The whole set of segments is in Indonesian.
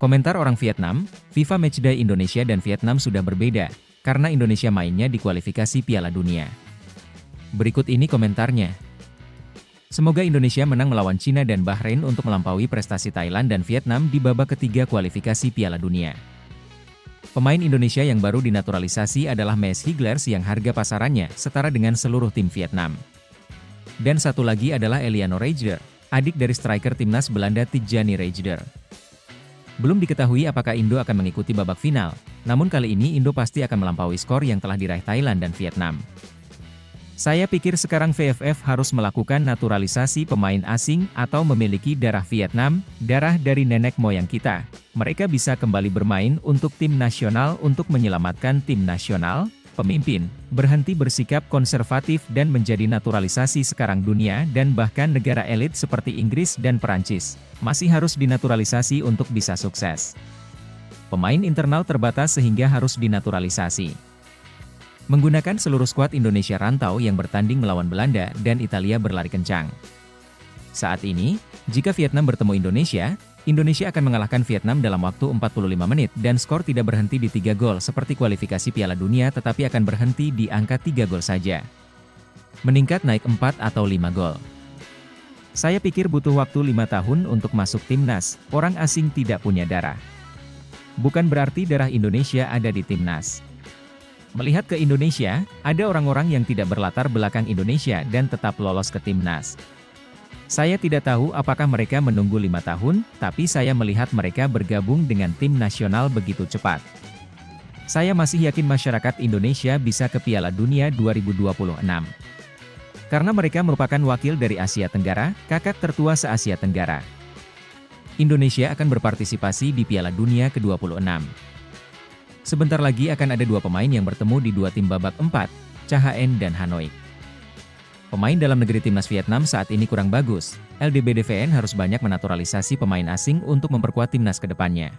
Komentar orang Vietnam, FIFA Matchday Indonesia dan Vietnam sudah berbeda, karena Indonesia mainnya di kualifikasi Piala Dunia. Berikut ini komentarnya. Semoga Indonesia menang melawan Cina dan Bahrain untuk melampaui prestasi Thailand dan Vietnam di babak ketiga kualifikasi Piala Dunia. Pemain Indonesia yang baru dinaturalisasi adalah Mees Higlers yang harga pasarannya setara dengan seluruh tim Vietnam. Dan satu lagi adalah Eliano Reijder, adik dari striker timnas Belanda Tijjani Reijder. Belum diketahui apakah Indo akan mengikuti babak final, namun kali ini Indo pasti akan melampaui skor yang telah diraih Thailand dan Vietnam. Saya pikir sekarang VFF harus melakukan naturalisasi pemain asing atau memiliki darah Vietnam, darah dari nenek moyang kita. Mereka bisa kembali bermain untuk tim nasional untuk menyelamatkan tim nasional, pemimpin, berhenti bersikap konservatif dan menjadi naturalisasi sekarang dunia dan bahkan negara elit seperti Inggris dan Perancis, masih harus dinaturalisasi untuk bisa sukses. Pemain internal terbatas sehingga harus dinaturalisasi. Menggunakan seluruh skuad Indonesia rantau yang bertanding melawan Belanda dan Italia berlari kencang. Saat ini, jika Vietnam bertemu Indonesia, Indonesia akan mengalahkan Vietnam dalam waktu 45 menit dan skor tidak berhenti di 3 gol seperti kualifikasi Piala Dunia tetapi akan berhenti di angka 3 gol saja. Meningkat naik 4 atau 5 gol. Saya pikir butuh waktu 5 tahun untuk masuk timnas, orang asing tidak punya darah. Bukan berarti darah Indonesia ada di timnas. Melihat ke Indonesia, ada orang-orang yang tidak berlatar belakang Indonesia dan tetap lolos ke timnas. Saya tidak tahu apakah mereka menunggu 5 tahun, tapi saya melihat mereka bergabung dengan tim nasional begitu cepat. Saya masih yakin masyarakat Indonesia bisa ke Piala Dunia 2026. Karena mereka merupakan wakil dari Asia Tenggara, kakak tertua se-Asia Tenggara. Indonesia akan berpartisipasi di Piala Dunia ke-26. Sebentar lagi akan ada 2 pemain yang bertemu di 2 tim babak 4, CHN dan Hanoi. Pemain dalam negeri timnas Vietnam saat ini kurang bagus, LDBDVN harus banyak menaturalisasi pemain asing untuk memperkuat timnas ke depannya.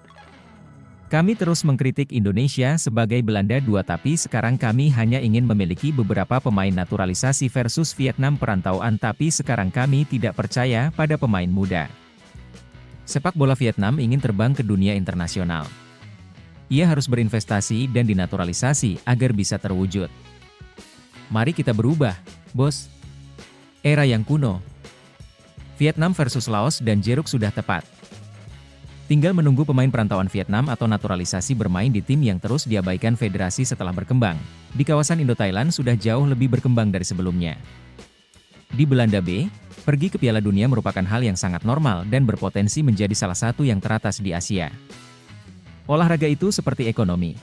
Kami terus mengkritik Indonesia sebagai Belanda 2 tapi sekarang kami hanya ingin memiliki beberapa pemain naturalisasi versus Vietnam perantauan tapi sekarang kami tidak percaya pada pemain muda. Sepak bola Vietnam ingin terbang ke dunia internasional. Ia harus berinvestasi dan dinaturalisasi agar bisa terwujud. Mari kita berubah, bos. Era yang kuno. Vietnam versus Laos dan Jeruk sudah tepat. Tinggal menunggu pemain perantauan Vietnam atau naturalisasi bermain di tim yang terus diabaikan federasi setelah berkembang. Di kawasan Indo-Thailand sudah jauh lebih berkembang dari sebelumnya. Di Belanda B, pergi ke Piala Dunia merupakan hal yang sangat normal dan berpotensi menjadi salah satu yang teratas di Asia. Olahraga itu seperti ekonomi.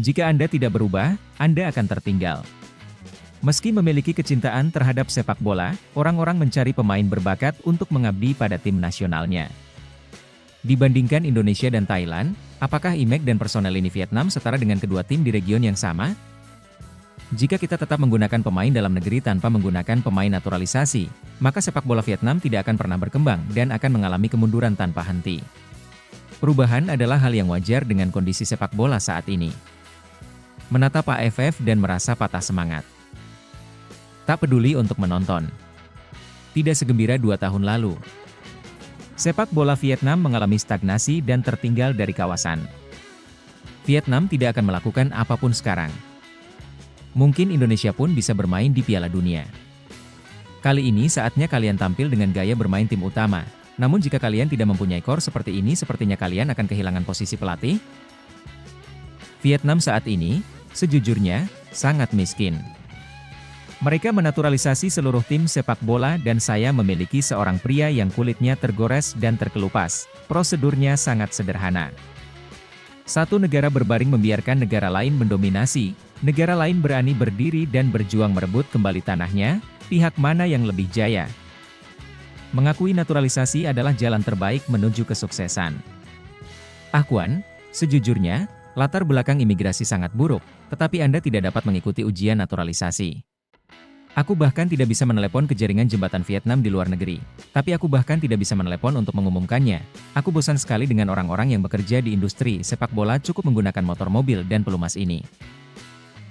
Jika Anda tidak berubah, Anda akan tertinggal. Meski memiliki kecintaan terhadap sepak bola, orang-orang mencari pemain berbakat untuk mengabdi pada tim nasionalnya. Dibandingkan Indonesia dan Thailand, apakah image dan personel ini Vietnam setara dengan kedua tim di region yang sama? Jika kita tetap menggunakan pemain dalam negeri tanpa menggunakan pemain naturalisasi, maka sepak bola Vietnam tidak akan pernah berkembang dan akan mengalami kemunduran tanpa henti. Perubahan adalah hal yang wajar dengan kondisi sepak bola saat ini. Menatap AFF dan merasa patah semangat. Tak peduli untuk menonton. Tidak segembira 2 tahun lalu. Sepak bola Vietnam mengalami stagnasi dan tertinggal dari kawasan. Vietnam tidak akan melakukan apapun sekarang. Mungkin Indonesia pun bisa bermain di Piala Dunia. Kali ini saatnya kalian tampil dengan gaya bermain tim utama. Namun jika kalian tidak mempunyai core seperti ini sepertinya kalian akan kehilangan posisi pelatih. Vietnam saat ini, sejujurnya, sangat miskin. Mereka menaturalisasi seluruh tim sepak bola dan saya memiliki seorang pria yang kulitnya tergores dan terkelupas. Prosedurnya sangat sederhana. Satu negara berbaring membiarkan negara lain mendominasi, negara lain berani berdiri dan berjuang merebut kembali tanahnya, pihak mana yang lebih jaya? Mengakui naturalisasi adalah jalan terbaik menuju kesuksesan. Ahwan, sejujurnya, latar belakang imigrasi sangat buruk, tetapi Anda tidak dapat mengikuti ujian naturalisasi. Aku bahkan tidak bisa menelepon ke jaringan jembatan Vietnam di luar negeri. Tapi aku bahkan tidak bisa menelepon untuk mengumumkannya. Aku bosan sekali dengan orang-orang yang bekerja di industri sepak bola cukup menggunakan motor mobil dan pelumas ini.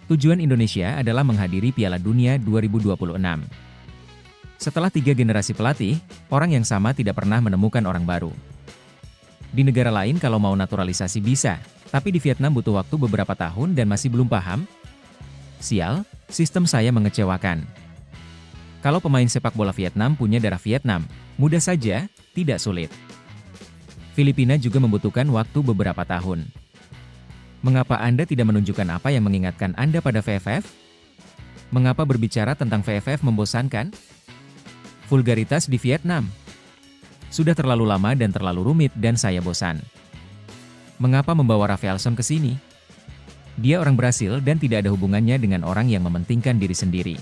Tujuan Indonesia adalah menghadiri Piala Dunia 2026. Setelah 3 generasi pelatih, orang yang sama tidak pernah menemukan orang baru. Di negara lain kalau mau naturalisasi bisa, tapi di Vietnam butuh waktu beberapa tahun dan masih belum paham? Sial, sistem saya mengecewakan. Kalau pemain sepak bola Vietnam punya darah Vietnam, mudah saja, tidak sulit. Filipina juga membutuhkan waktu beberapa tahun. Mengapa Anda tidak menunjukkan apa yang mengingatkan Anda pada VFF? Mengapa berbicara tentang VFF membosankan? Vulgaritas di Vietnam. Sudah terlalu lama dan terlalu rumit dan saya bosan. Mengapa membawa Rafaelson ke sini? Dia orang Brasil dan tidak ada hubungannya dengan orang yang mementingkan diri sendiri.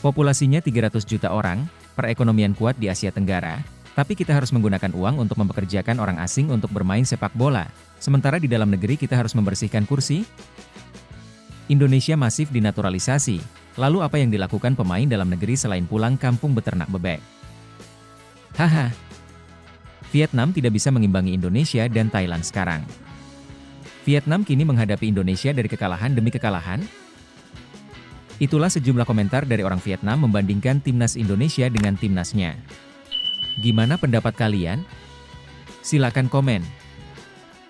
Populasinya 300 juta orang, perekonomian kuat di Asia Tenggara, tapi kita harus menggunakan uang untuk mempekerjakan orang asing untuk bermain sepak bola, sementara di dalam negeri kita harus membersihkan kursi? Indonesia masif dinaturalisasi, lalu apa yang dilakukan pemain dalam negeri selain pulang kampung beternak bebek? Haha. Vietnam tidak bisa mengimbangi Indonesia dan Thailand sekarang. Vietnam kini menghadapi Indonesia dari kekalahan demi kekalahan? Itulah sejumlah komentar dari orang Vietnam membandingkan timnas Indonesia dengan timnasnya. Gimana pendapat kalian? Silakan komen.